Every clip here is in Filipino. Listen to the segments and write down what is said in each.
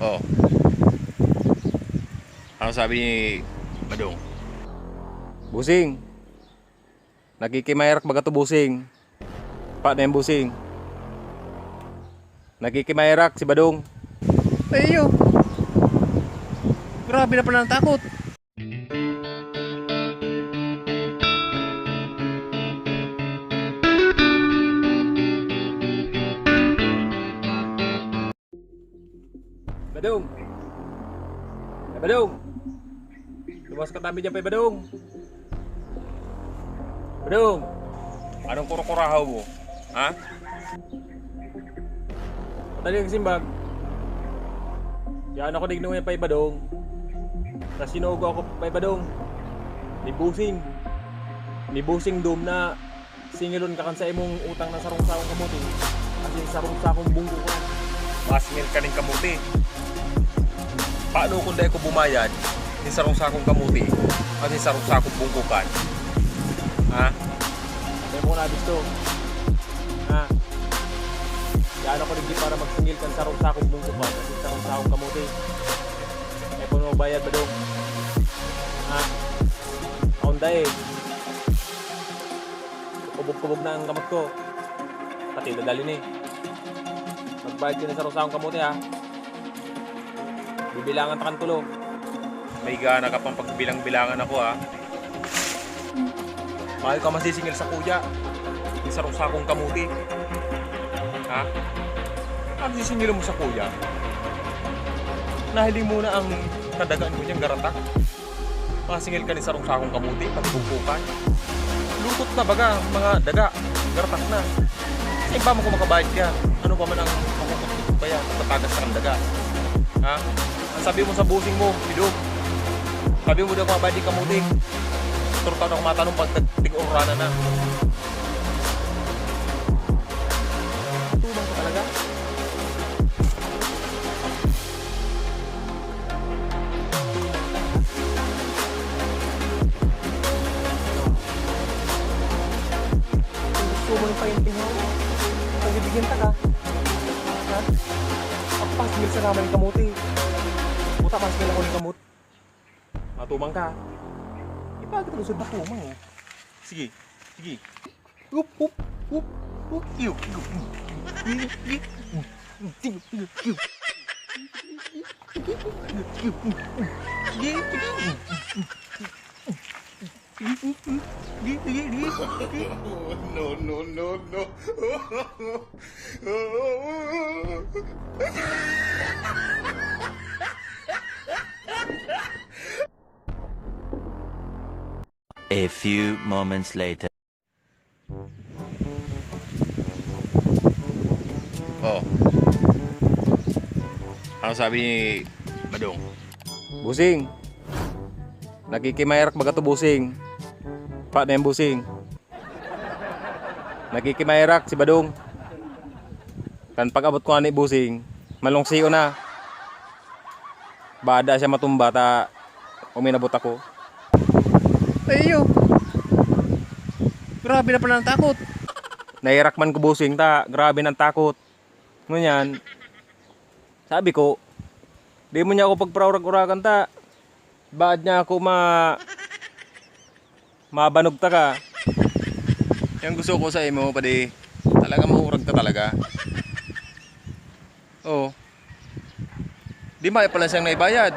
Oh, ano sabi ni Badong? Busing. Nakikimayrak baga to busing. Pa na yung busing. Nakikimayrak si Badong. Ay, iyo. Grabe na pala ng takot. Badong. Badong. Lumas ka tabi dyan pa Badong. Badong. Anong kurukurahaw mo? Ha? Patali ang simbag. Yan ako digno yung Badong. Tapos sinugo ako Badong. Ni busing. Ni busing dum na singilon ka kan sa imong utang na sarong-sarong kamuti. Kasi sarong-sarong bunggo ko. Masingil ka ng kamuti. Paano kung dahil ko bumayad ni sarong sakong kamuti at ni sarong sakong bungkukan? Ha? Kaya mo na gusto. Ha? Yan ako rin para magsingil kan sarong-sakong bungkukan at sarong-sakong kamuti. Kaya po mo bayad Badong. Ha? Akong dahil. Kubog-kubog na ang kamot ko. Pati dadalhin eh. Magbayad ka na sarong-sakong kamuti ha. Bibilangan ta kan tulo. May gana ka pang pagbilang-bilangan ako, ha? Mahal ka masisingil sa kuya ni sarong sakong kamuti. Ha? Ang sisingil mo sa kuya? Nahiling mo na ang kadagaan ko niyang garatak. Masingil ka ni sarong sakong kamuti, pagbubukan. Lutot na baga, mga daga, garatak na. Kasi ba mo kung makabayad ka? Ano pa man ang makukutot kaya tatagas sa kang daga? Ha? Ang sabi mo sa busing mo, Bidog. Sabi mo daw mabadi kamuti. Turo ka na kung matanong pag tig-urana na. Tulong ka talaga? Gusto mo yung paintingaw? Pagbibigyan ta ka? Ha? Pagpasingil sa naman yung kamuti. Puta, pasingil ako ng kamut. Matumang ka. Ipagod ako sa batumang oh. Sige, sige. Hup, hup, hup, hup. Iyo, iyo. No, no, no, no. A few moments later. Oh. Ano sabi ni Badong? Busing. Nakikimayrak baga to busing. Pa na yung busing. Nakikimayrak si Badong. Kan pag-abot ko ani busing, malungsiyo na. Bada siya matumba ta uminabot ako. Ay, iyo. Grabe na pala ng takot. Nairak man ko busing ta, grabe ng takot. Ngunyan, sabi ko, di mo niya ako pagpaurag-uragan ta. Baad niya ako mabanog ta ka. Yung gusto ko sa imo, padi, talaga maurag ka talaga. Oo. Di may pala siyang naibayad.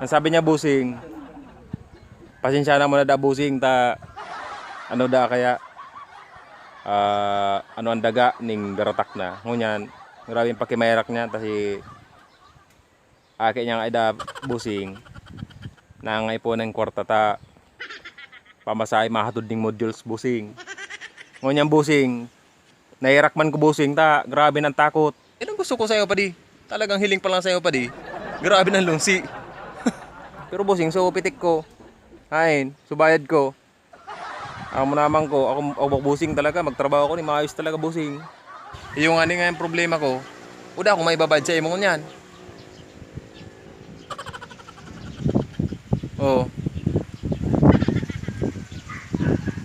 Ang sabi niya busing, pasensya na mo na da busing ta, ano da kaya, ano ang daga ning garatak na. Ngunyan, grabe yung pakimayrak niya, kasi aki niya ay da busing, nangay po ng kwarta ta, pamasahe mahatod ning modules busing. Ngunyan busing, nairak man ko busing ta, grabe ng takot. Yan ang gusto ko sa'yo, padi. Talagang hiling pa lang sa'yo, padi. Grabe ng lungsi. Pero busing, so pitik ko. Hain, subayad ko. Amo naman ko, ako busing talaga, magtrabaho ko ni maayos talaga busing. Yung nga yung problema ko, uda akong maibabad sa imo ngunyan. Oo.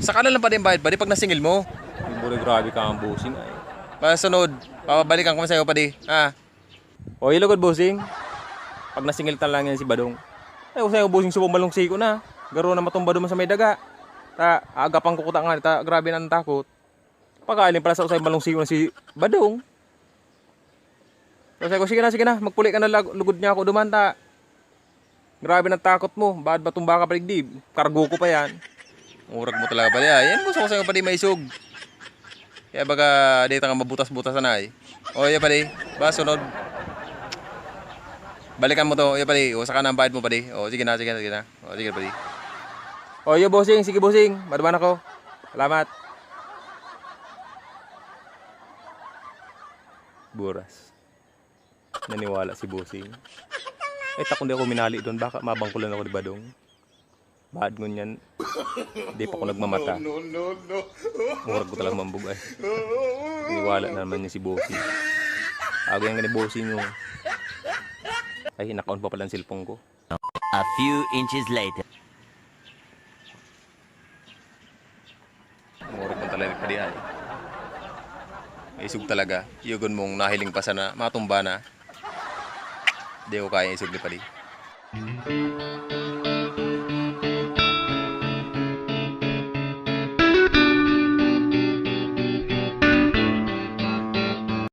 Saka na lang pa din bayad, padi, pag nasingil mo. Ibure grabe ka ang busing ay. Para sunod, papabalikan ko sa'yo, padi. Ha? O ilugod bossing. Pag nasingil lang yan si Badong. Ay usay bossing subong malungsi ko na. Garo na matumba duman sa may daga. Ta agapang kukuta nga ta grabe na ang takot. Pagkaalin pala sa usay malungsi ko na si Badong. So sabi ko sige na magpuli ka na lugod niya ako duman ta. Grabe ng takot mo. Baad ba tumba ka paligdib? Kargo ko pa yan. Urag mo talaga pala. Yan gusto ko sa'yo pa di maisog. Kaya baga dito nga mabutas-butas na eh. O iya pali. Ba sunod. Balikan mo to. Iya pali. O saka na ang bayad mo pali. O sige na. O sige pali. O iya bossing. Sige bossing. Maduman ako. Salamat. Buras. Naniwala si bossing. Eh takong di ako minali doon. Baka mabangkulan ako di Badong. Bahad ngun yan. Di pa ako nagmamata. No, no, no. Murag ko talagang mambugay. Niwala na naman niya si Bossing. Ako yung gani Bossing yung... Ay, nakaon pa pala ang cellphone ko. A few inches later. Murag mo talaga pa di ay. Isog talaga. Yugon mong nahiling pa sana. Matumba na. Di ko kaya isog ni pali.